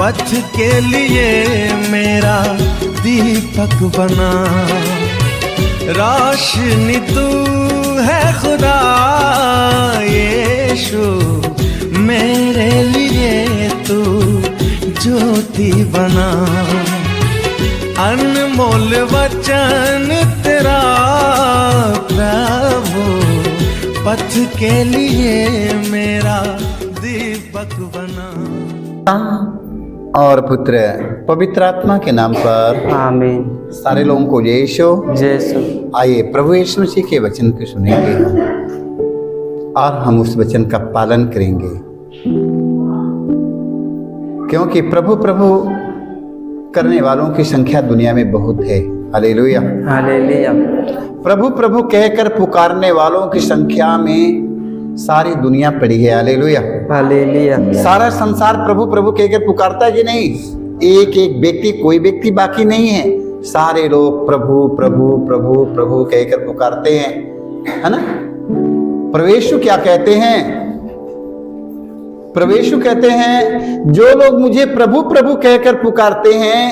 पथ के लिए मेरा दीपक बना। रोशनी तू है खुदा यीशु, मेरे लिए तू ज्योति बना। अनमोल वचन तेरा प्रभु, पथ के लिए मेरा दीपक बना। और पुत्र पवित्र आत्मा के नाम पर आमीन। सारे लोगों को यीशु जैसु। आइए प्रभु यीशु मसीह के वचन को सुनेंगे और हम उस वचन का पालन करेंगे, क्योंकि प्रभु प्रभु करने वालों की संख्या दुनिया में बहुत है। Hallelujah hallelujah. प्रभु प्रभु कहकर पुकारने वालों की संख्या में सारी दुनिया पड़ी है। Hallelujah hallelujah. सारा संसार प्रभु प्रभु कहकर पुकारता है कि नहीं? एक एक व्यक्ति, कोई व्यक्ति बाकी नहीं है। सारे लोग प्रभु प्रभु प्रभु प्रभु कहकर पुकारते हैं, है ना? प्रभु क्या कहते हैं? प्रभु कहते हैं जो लोग मुझे प्रभु प्रभु कहकर पुकारते हैं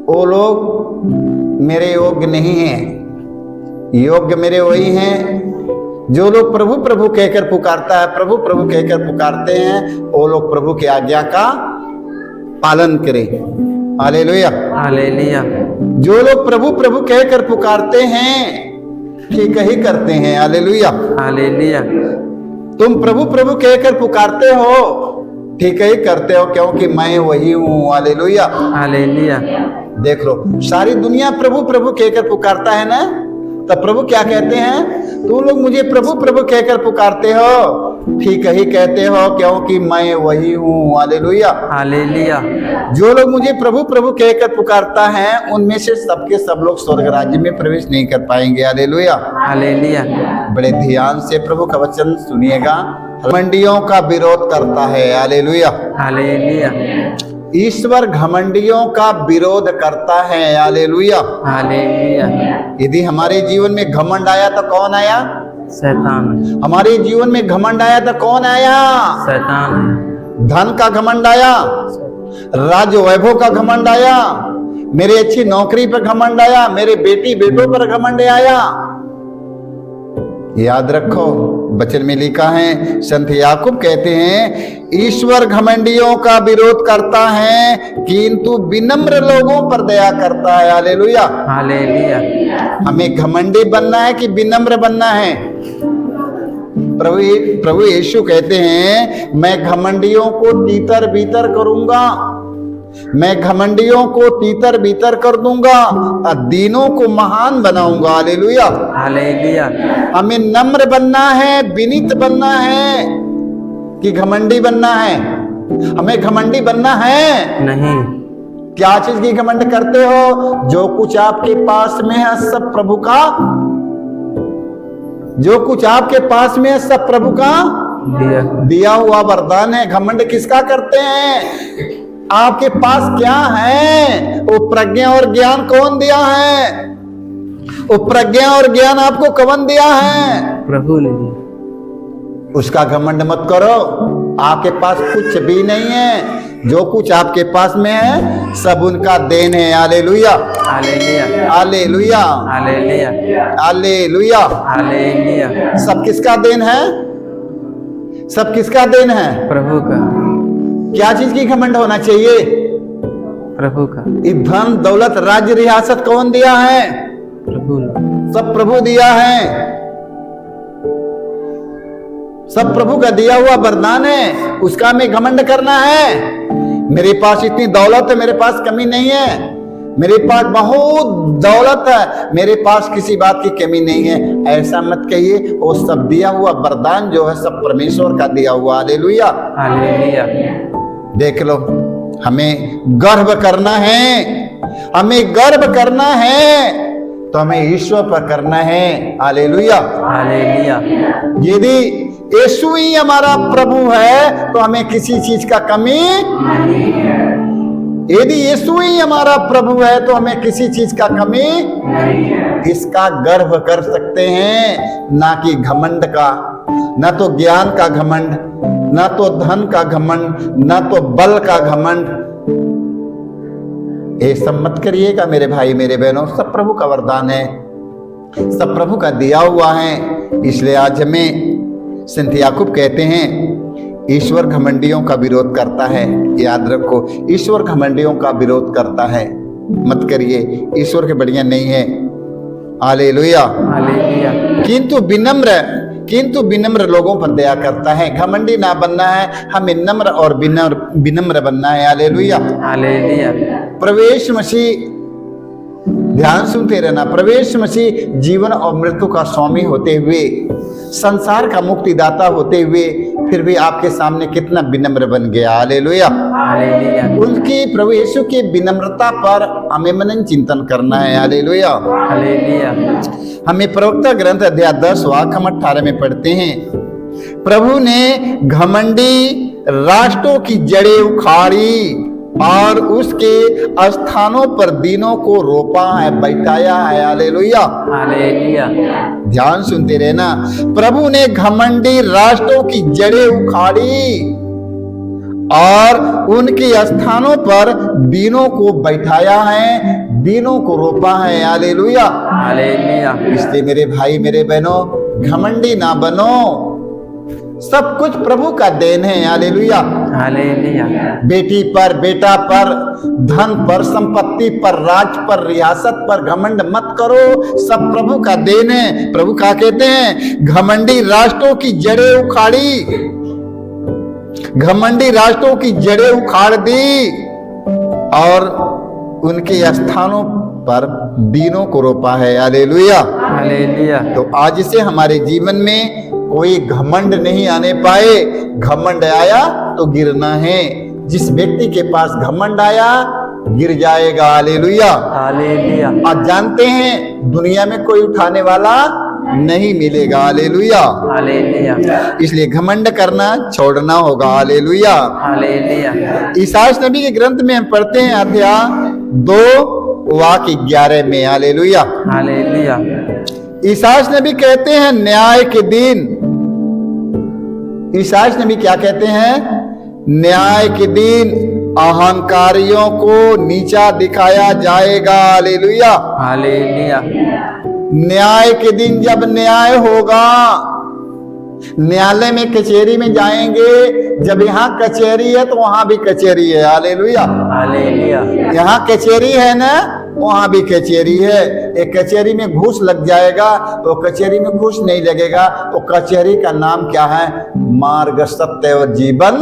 वो लोग मेरे योग्य नहीं हैं। योग्य मेरे वही हैं जो लोग प्रभु प्रभु कहकर पुकारता है, प्रभु प्रभु कहकर पुकारते हैं, वो लोग प्रभु की आज्ञा का पालन करें। Hallelujah hallelujah. जो लोग प्रभु प्रभु कहकर पुकारते हैं ठीक ही करते हैं। Hallelujah hallelujah. तुम प्रभु प्रभु कहकर पुकारते हो, ठीक ही करते हो, क्योंकि मैं वही हूँ। Hallelujah hallelujah. देख लो, सारी दुनिया प्रभु प्रभु कहकर पुकारता है ना, तब प्रभु क्या कहते हैं? तुम लोग मुझे प्रभु प्रभु कहकर पुकारते हो, ठीक ही कहते हो, क्योंकि मैं वही हूँ। Hallelujah hallelujah. जो लोग मुझे प्रभु प्रभु कहकर पुकारता है उनमें से सबके सब लोग स्वर्ग राज्य में प्रवेश नहीं कर पाएंगे। Hallelujah hallelujah. बड़े ध्यान से प्रभु का वचन सुनिएगा। घमंडियों का विरोध करता है। Hallelujah hallelujah. ईश्वर घमंडियों का विरोध करता है। Hallelujah hallelujah. यदि हमारे जीवन में घमंड आया तो कौन आया? शैतान। हमारे जीवन में घमंड आया तो कौन आया? शैतान। धन का घमंड आया, राज्य वैभव का घमंड आया, मेरी अच्छी नौकरी पर घमंड आया, मेरे बेटी बेटों पर घमंड आया। याद रखो, वचन में लिखा है, संत याकूब कहते हैं ईश्वर घमंडियों का विरोध करता है किंतु विनम्र लोगों पर दया करता है। Hallelujah hallelujah. हमें घमंडी बनना है कि विनम्र बनना है? प्रभु यीशु कहते हैं मैं घमंडियों को तीतर बीतर करूंगा, मैं घमंडियों को तीतर बीतर कर दूंगा और दीनों को महान बनाऊंगा। Hallelujah hallelujah. हमें नम्र बनना है, विनीत बनना है कि घमंडी बनना है? हमें घमंडी बनना है नहीं। क्या चीज की घमंड करते हो? जो कुछ आपके पास में है सब प्रभु का, जो कुछ आपके पास में है सब प्रभु का दिया हुआ वरदान है। घमंड किसका करते हैं? आपके पास क्या है? वो प्रज्ञा और ज्ञान कौन दिया है? वो प्रज्ञा और ज्ञान आपको कौन दिया है? प्रभु ने दिया। उसका घमंड मत करो। आपके पास कुछ भी नहीं है, जो कुछ आपके पास में है सब उनका देन है। Hallelujah hallelujah. Hallelujah hallelujah. Hallelujah. Hallelujah. सब किसका देन है? सब किसका देन है? प्रभु का। क्या चीज की घमंड होना चाहिए? प्रभु का। धन दौलत राज्य रियासत कौन दिया है? प्रभु ने। सब प्रभु दिया है, सब प्रभु का दिया हुआ वरदान है, उसका हमें घमंड करना है। मेरे पास इतनी दौलत है, मेरे पास कमी नहीं है, मेरे पास बहुत दौलत है, मेरे पास किसी बात की कमी नहीं है, ऐसा मत कहिए। वो सब दिया हुआ वरदान जो है सब परमेश्वर का दिया हुआ। Hallelujah hallelujah. देख लो, हमें गर्व करना है, हमें गर्व करना है तो हमें ईश्वर पर करना है। Hallelujah hallelujah. यदि यीशु ही हमारा प्रभु है तो हमें किसी चीज का कमी नहीं है। यदि यीशु ही हमारा प्रभु है तो हमें किसी चीज का कमी नहीं है। इसका गर्व कर सकते हैं, ना कि घमंड का, ना तो ज्ञान का घमंड, ना तो धन का घमंड, ना तो बल का घमंड। ये सब मत करिएगा मेरे भाई मेरे बहनों, सब प्रभु का वरदान है, सब प्रभु का दिया हुआ है। इसलिए आज हमें संत याकूब कहते हैं ईश्वर घमंडियों का विरोध करता है। याद रखो, ईश्वर घमंडियों का विरोध करता है, मत करिए, ईश्वर के बढ़िया नहीं है। हालेलुया। हालेलुया। किंतु विनम्र लोगों पर दया करता है। घमंडी ना बनना है, हमें नम्र और विनम्र बनना है। हालेलुया। हालेलुया। प्रवेश मसीह, ध्यान सुनते रहना, प्रवेश मसीह जीवन और मृत्यु का स्वामी होते हुए, संसार का मुक्तिदाता होते हुए, फिर भी आपके सामने कितना विनम्र बन गया। हालेलुया। हालेलुया। उनकी प्रभु यीशु की विनम्रता पर हमें मनन चिंतन करना है। हालेलुया। हालेलुया। हमें प्रवक्ता ग्रंथ अध्याय 10 वाक्य 18 में पढ़ते हैं, प्रभु ने घमंडी राष्ट्रों की जड़ें उखाड़ी और उसके स्थानों पर दीनों को रोपा है, बैठाया है। हालेलुया। हालेलुया। ध्यान सुनते रहना, प्रभु ने घमंडी राष्ट्रों की जड़ें उखाड़ी और उनके स्थानों पर दीनों को बैठाया है, दीनों को रोपा है। हालेलुया। हालेलुया। इसलिए मेरे भाई मेरे बहनों, घमंडी ना बनो, सब कुछ प्रभु का देन है। हालेलुया। हालेलुया। बेटी पर, बेटा पर, धन पर, संपत्ति पर, राज पर, रियासत पर घमंड मत करो, सब प्रभु का देन है। प्रभु क्या कहते हैं, घमंडी राष्ट्रों की जड़ें उखाड़ी, घमंडी राष्ट्रों की जड़ें उखाड़ दी और उनके स्थानों पर दीनों को रोपा है। हालेलुया। हालेलुया। तो आज से हमारे जीवन में कोई घमंड नहीं आने पाए। घमंड आया तो गिरना है, जिस व्यक्ति के पास घमंड आया गिर जाएगा। हालेलुया। हालेलुया। आप जानते हैं दुनिया में कोई उठाने वाला नहीं मिलेगा। हालेलुया। हालेलुया। इसलिए घमंड करना छोड़ना होगा। हालेलुया। हालेलुया। ईसायास नबी के ग्रंथ में हम पढ़ते हैं अध्याय 2 वाक्य 11 में। हालेलुया। हालेलुया। ईसायास नबी कहते हैं न्याय के दिन, ईसायास नबी क्या कहते हैं, न्याय के दिन अहंकारियों को नीचा दिखाया जाएगा। हालेलुया। हालेलुया। न्याय के दिन जब न्याय होगा, न्यायालय में कचहरी में जाएंगे, जब यहाँ कचहरी है तो वहां भी कचहरी है। हालेलुया। हालेलुया। यहाँ कचहरी है ना, वहां भी कचहरी है। एक कचहरी में घूस लग जाएगा तो कचहरी में घूस नहीं लगेगा, तो कचहरी का नाम क्या है, मार्ग सत्य और जीवन,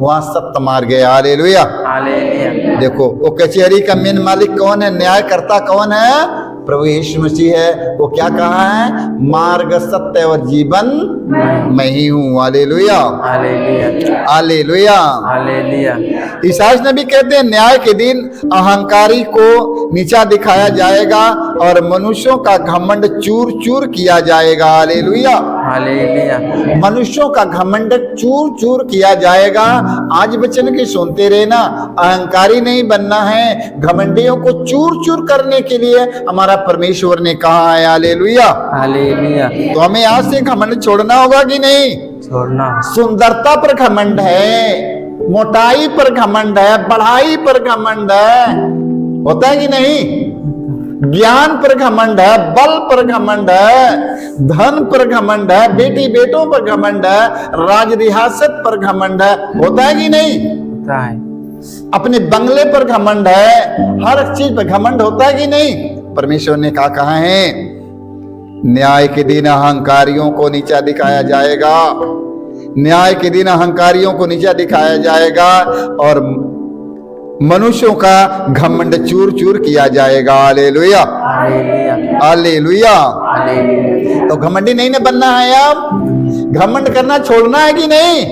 वहां सत्य मार्ग है। हालेलुया। हालेलुया। देखो वो कचहरी का मेन मालिक कौन है, न्यायकर्ता कौन है, प्रभु यीशु मसीह है। वो क्या कहा है, मार्ग सत्य और जीवन मैं ही हूँ। हालेलुया। हालेलुया। हालेलुया। हालेलुया। ईसायास नबी कहते हैं न्याय के दिन अहंकारी को नीचा दिखाया जाएगा और मनुष्यों का घमंड चूर चूर किया जाएगा। हालेलुया। हालेलुया। मनुष्यों का घमंड चूर चूर किया जाएगा। आज वचन की सुनते रहना, अहंकारी नहीं बनना है, घमंडियों को चूर चूर करने के लिए हमारा परमेश्वर ने कहा है। हालेलुया। हालेलुया। तो हमें आज से घमंड छोड़ना होगा कि नहीं। छोड़ना। सुंदरता पर घमंड है, मोटाई पर घमंड है, बढ़ाई पर घमंड है, होता है कि नहीं। ज्ञान पर घमंड है, बल पर घमंड है, धन पर घमंड है, बेटी बेटों पर घमंड है, राज रियासत पर घमंड है, होता है कि नहीं। होता है। अपने बंगले पर घमंड है, हर चीज पर घमंड होता है कि नहीं। परमेश्वर ने क्या कहा है, न्याय के दिन अहंकारियों को नीचा दिखाया जाएगा, न्याय के दिन अहंकारियों को नीचा दिखाया जाएगा और मनुष्यों का घमंड चूर चूर किया जाएगा। हालेलुया। हालेलुया। हालेलुया। हालेलुया। तो घमंडी नहीं ना बनना है, आप घमंड करना छोड़ना है कि नहीं,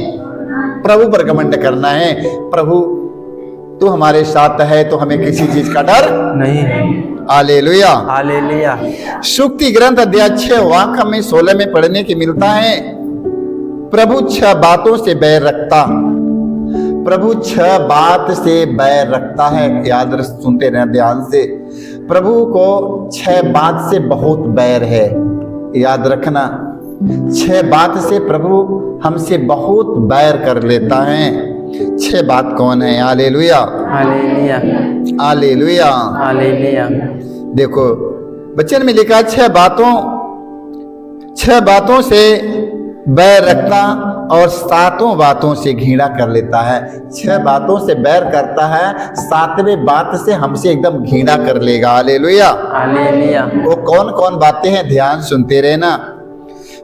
प्रभु पर घमंड करना है। प्रभु तू हमारे साथ है तो हमें किसी चीज का डर नहीं है। हालेलुया। हालेलुया। सुक्ति ग्रंथ अध्याय 6 वाक्य में 16 में पढ़ने की मिलता है, प्रभु 6 बातों से बैर रखता, प्रभु 6 बात से बैर रखता है। याद सुनते रहना ध्यान से, प्रभु को 6 बात से बहुत बैर है। याद रखना, 6 बात से प्रभु हमसे बहुत बैर कर लेता है। 6 बात कौन है? Hallelujah, hallelujah, hallelujah, hallelujah. देखो वचन में लिखा 6 बातों से बैर रखता और 7 बातों से घृणा कर लेता है। 6 बातों से बैर करता है, 7वें बात से हमसे एकदम घृणा कर लेगा। Hallelujah, hallelujah. वो कौन कौन बातें हैं? ध्यान सुनते रहना।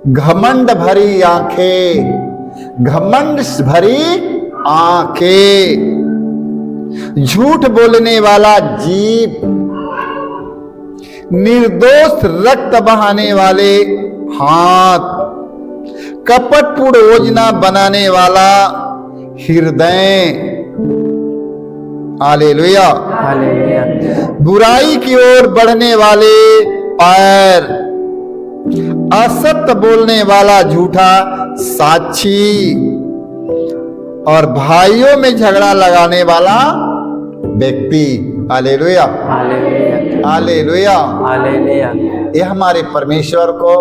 घमंड भरी आंखें, घमंड भरी आंखें, झूठ बोलने वाला जीभ, निर्दोष रक्त बहाने वाले हाथ, कपटपूर्ण योजना बनाने वाला हृदय। Hallelujah, hallelujah. बुराई की ओर बढ़ने वाले पैर, असत्य बोलने वाला झूठा साक्षी और भाइयों में झगड़ा लगाने वाला व्यक्ति। Hallelujah, hallelujah, hallelujah. हालेलुया। ये हमारे परमेश्वर को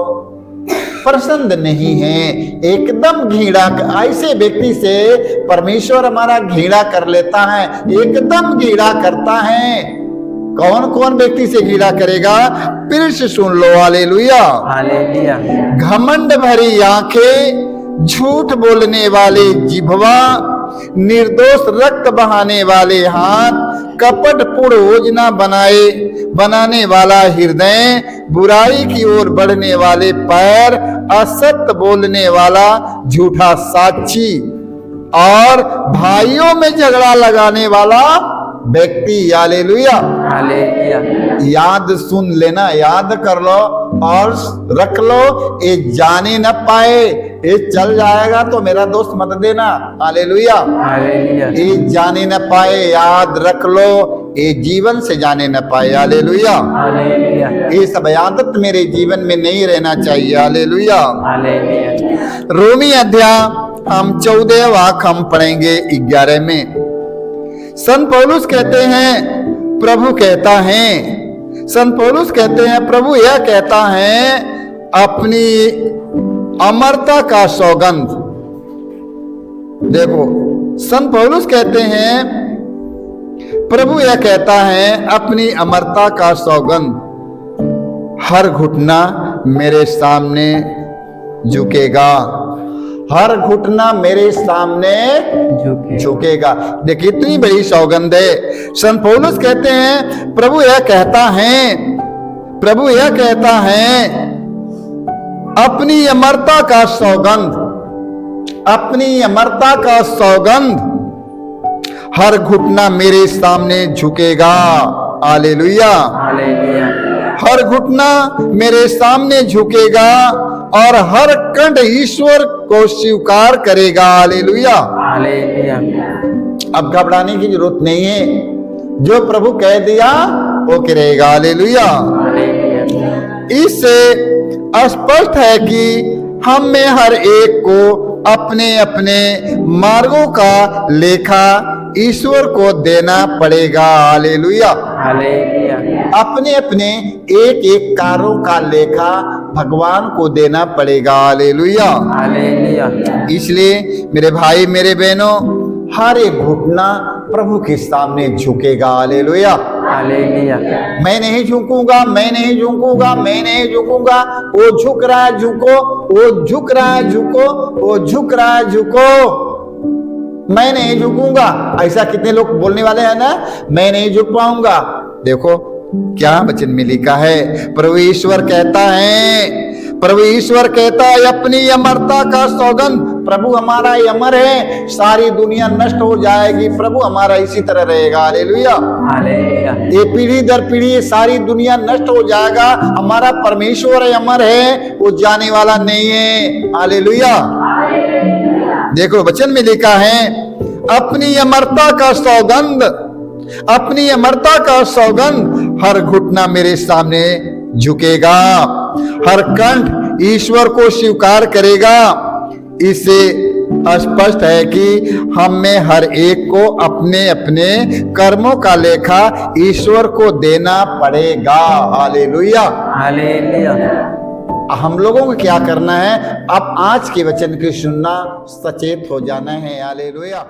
पसंद नहीं है। एकदम घृणा, ऐसे व्यक्ति से परमेश्वर हमारा घृणा कर लेता है, एकदम घृणा करता है। कौन कौन व्यक्ति से घृणा करेगा? फिर से सुन लो। Hallelujah, hallelujah. घमंड भरी आंखें, झूठ बोलने वाले जिह्वा, निर्दोष रक्त बहाने वाले हाथ, कपटपूर्ण योजना बनाने वाला हृदय, बुराई की ओर बढ़ने वाले पैर, असत्य बोलने वाला झूठा साक्षी और भाइयों में झगड़ा लगाने वाला व्यक्ति। Hallelujah, hallelujah. याद सुन लेना, याद कर लो और रख लो। ये जाने न पाए, ये चल जाएगा तो मेरा दोस्त मत देना। Hallelujah, hallelujah. ये जाने न पाए, याद रख लो, ये जीवन से जाने न पाए। Hallelujah, hallelujah. ये सब आदत मेरे जीवन में नहीं रहना चाहिए। हालेलुया। हालेलुया। रोमी अध्याय हम 14 वाक्य हम पढ़ेंगे 11 में। संत पौलुस कहते हैं, प्रभु कहता है, संत पौलुस कहते हैं, प्रभु यह कहता है, अपनी अमरता का सौगंध। देखो संत पौलुस कहते हैं, प्रभु यह कहता है, अपनी अमरता का सौगंध, हर घुटना मेरे सामने झुकेगा, हर घुटना मेरे सामने झुकेगा। देखिए इतनी बड़ी सौगंध है। संत पौलुस कहते हैं, प्रभु यह कहता है, प्रभु यह कहता है, अपनी अमरता का सौगंध, अपनी अमरता का सौगंध, हर घुटना मेरे सामने झुकेगा। Hallelujah, hallelujah. हर घुटना मेरे सामने झुकेगा और हर कंठ ईश्वर को स्वीकार करेगा। Hallelujah, hallelujah. अब घबराने की जरूरत नहीं है, जो प्रभु कह दिया वो करेगा। हालेलुया। हालेलुया। इससे स्पष्ट है कि हम में हर एक को अपने अपने मार्गों का लेखा ईश्वर को देना पड़ेगा। Hallelujah, hallelujah. अपने अपने एक एक कार्यों का लेखा भगवान को देना पड़ेगा। Hallelujah, hallelujah. इसलिए मेरे भाई मेरे बहनों, हर एक घुटना प्रभु के सामने झुकेगा। Hallelujah, hallelujah. मैं नहीं झुकूंगा, मैं नहीं झुकूंगा, मैं नहीं झुकूंगा, वो झुक रहा है झुको, वो झुक रहा है झुको, वो झुक रहा है झुको, मैं नहीं झुकूंगा। ऐसा कितने लोग बोलने वाले हैं ना, मैं नहीं झुक पाऊंगा। देखो क्या वचन में लिखा है, प्रभु ईश्वर कहता है, प्रभु ईश्वर कहता है, अपनी अमरता का सौगंध, प्रभु हमारा अमर है, सारी दुनिया नष्ट हो जाएगी, प्रभु हमारा इसी तरह रहेगा। Hallelujah, hallelujah. ये पीढ़ी दर पीढ़ी सारी दुनिया नष्ट हो जाएगा, हमारा परमेश्वर अमर है, वो जाने वाला नहीं है। हालेलुया। देखो वचन में लिखा है, अपनी अमरता का सौगंध, अपनी अमरता का सौगंध, हर घुटना मेरे सामने झुकेगा, हर कंठ ईश्वर को स्वीकार करेगा। इससे स्पष्ट है कि हम में हर एक को अपने अपने कर्मों का लेखा ईश्वर को देना पड़ेगा। Hallelujah, hallelujah. हम लोगों को क्या करना है? अब आज के वचन को सुनना, सचेत हो जाना है। हालेलुया।